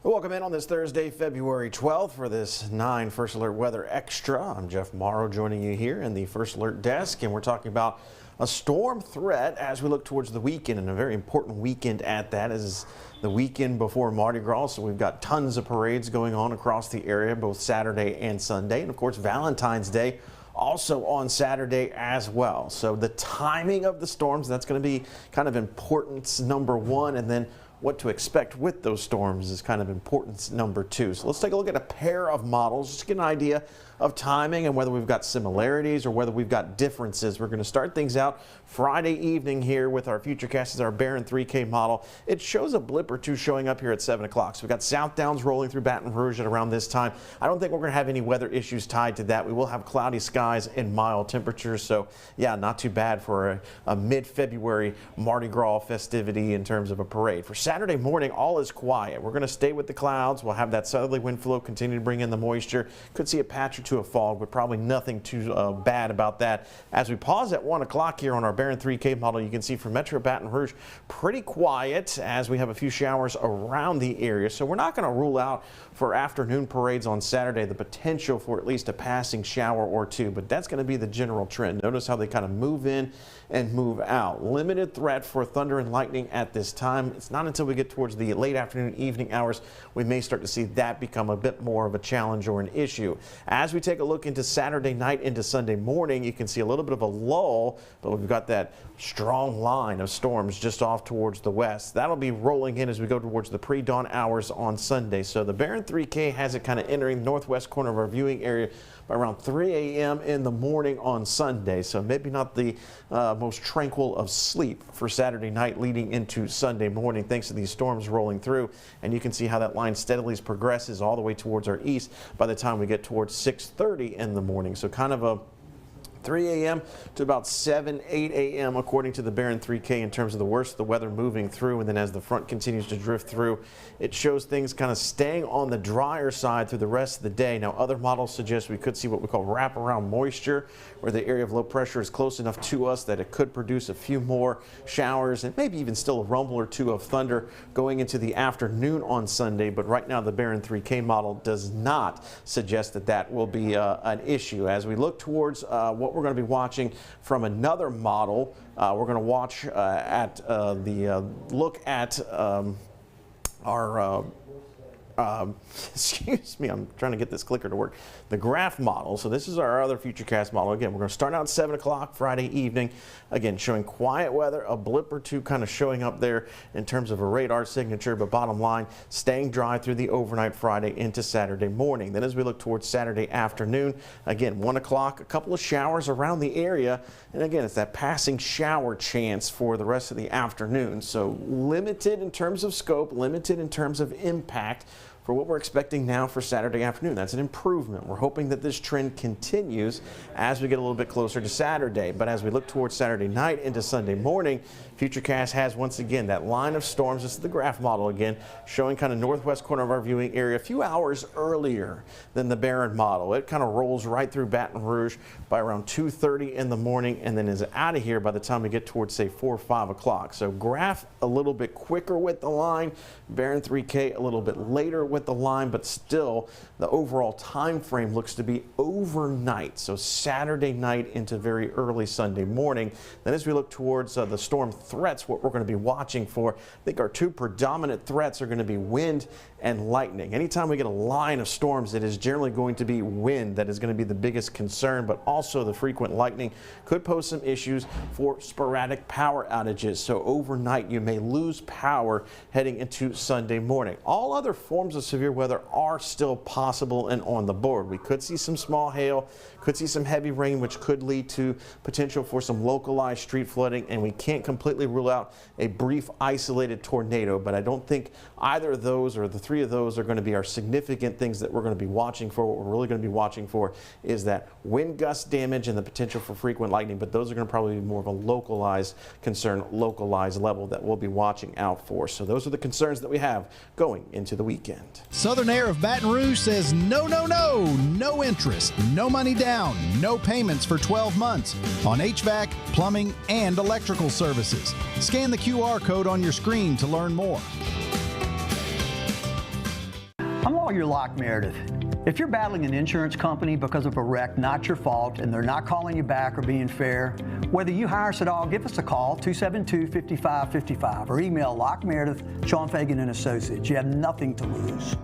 Welcome in on this Thursday, February 12th for this 9 First Alert Weather Extra. I'm Jeff Morrow joining you here in the First Alert desk, and we're talking about a storm threat as we look towards the weekend, and a very important weekend at that is the weekend before Mardi Gras. So we've got tons of parades going on across the area, both Saturday and Sunday, and of course Valentine's Day also on Saturday as well. So the timing of the storms, that's going to be kind of importance number one, and then what to expect with those storms is kind of importance number two. So let's take a look at a pair of models just to get an idea of timing and whether we've got similarities or whether we've got differences. We're going to start things out Friday evening here with our Futurecast as our Barron 3K model. It shows a blip or two showing up here at 7 o'clock. So we've got south downs rolling through Baton Rouge at around this time. I don't think we're going to have any weather issues tied to that. We will have cloudy skies and mild temperatures. So yeah, not too bad for a mid-February Mardi Gras festivity in terms of a parade. For Saturday morning, all is quiet. We're going to stay with the clouds. We'll have that southerly wind flow continue to bring in the moisture. Could see a patch or two of fog, but probably nothing too bad about that. As we pause at 1 o'clock here on our Barron 3K model, you can see from Metro Baton Rouge, pretty quiet as we have a few showers around the area. So we're not going to rule out for afternoon parades on Saturday the potential for at least a passing shower or two, but that's going to be the general trend. Notice how they kind of move in and move out. Limited threat for thunder and lightning at this time. It's not until we get towards the late afternoon, evening hours, we may start to see that become a bit more of a challenge or an issue. As we take a look into Saturday night into Sunday morning, you can see a little bit of a lull, but we've got that strong line of storms just off towards the west. That'll be rolling in as we go towards the pre-dawn hours on Sunday. So the Barron 3K has it kind of entering the northwest corner of our viewing area by around 3 a.m. in the morning on Sunday. So maybe not the most tranquil of sleep for Saturday night leading into Sunday morning, thanks to these storms rolling through. And you can see how that line steadily progresses all the way towards our east by the time we get towards 6:30 in the morning. So kind of a 3 a.m. to about 7, 8 a.m. according to the Barron 3K in terms of the worst of the weather moving through. And then as the front continues to drift through, it shows things kind of staying on the drier side through the rest of the day. Now other models suggest we could see what we call wraparound moisture, where the area of low pressure is close enough to us that it could produce a few more showers and maybe even still a rumble or two of thunder going into the afternoon on Sunday. But right now the Barron 3K model does not suggest that that will be an issue. As we look towards what we're going to be watching from another model, we're going to watch look at our excuse me, I'm trying to get this clicker to work. The graph model. So this is our other Futurecast model. Again, we're going to start out at 7 o'clock Friday evening. Again, showing quiet weather, a blip or two kind of showing up there in terms of a radar signature, but bottom line, staying dry through the overnight Friday into Saturday morning. Then as we look towards Saturday afternoon, again, 1 o'clock, a couple of showers around the area. And again, it's that passing shower chance for the rest of the afternoon. So limited in terms of scope, limited in terms of impact for what we're expecting now for Saturday afternoon. That's an improvement. We're hoping that this trend continues as we get a little bit closer to Saturday. But as we look towards Saturday night into Sunday morning, Futurecast has once again that line of storms. This is the graph model again, showing kind of northwest corner of our viewing area a few hours earlier than the Barron model. It kind of rolls right through Baton Rouge by around 2:30 in the morning and then is out of here by the time we get towards say 4 or 5 o'clock. So graph a little bit quicker with the line, Barron 3K a little bit later with the line, but still the overall time frame looks to be overnight. So Saturday night into very early Sunday morning. Then as we look towards the storm threats, what we're going to be watching for, I think our two predominant threats are going to be wind and lightning. Anytime we get a line of storms, it is generally going to be wind that is going to be the biggest concern, but also the frequent lightning could pose some issues for sporadic power outages. So overnight you may lose power heading into Sunday morning. All other forms of severe weather are still possible and on the board. We could see some small hail, could see some heavy rain, which could lead to potential for some localized street flooding, and we can't completely rule out a brief isolated tornado, but I don't think either of those or the three of those are going to be our significant things that we're going to be watching for. What we're really going to be watching for is that wind gust damage and the potential for frequent lightning, but those are going to probably be more of a localized concern, localized level that we'll be watching out for. So those are the concerns that we have going into the weekend. Southern Air of Baton Rouge says no, no, no, no interest, no money down, no payments for 12 months on HVAC, plumbing, and electrical services. Scan the QR code on your screen to learn more. I'm lawyer Locke Meredith. If you're battling an insurance company because of a wreck not your fault and they're not calling you back or being fair, whether you hire us at all, give us a call, 272-5555, or email Locke Meredith, Sean Fagan and Associates. You have nothing to lose.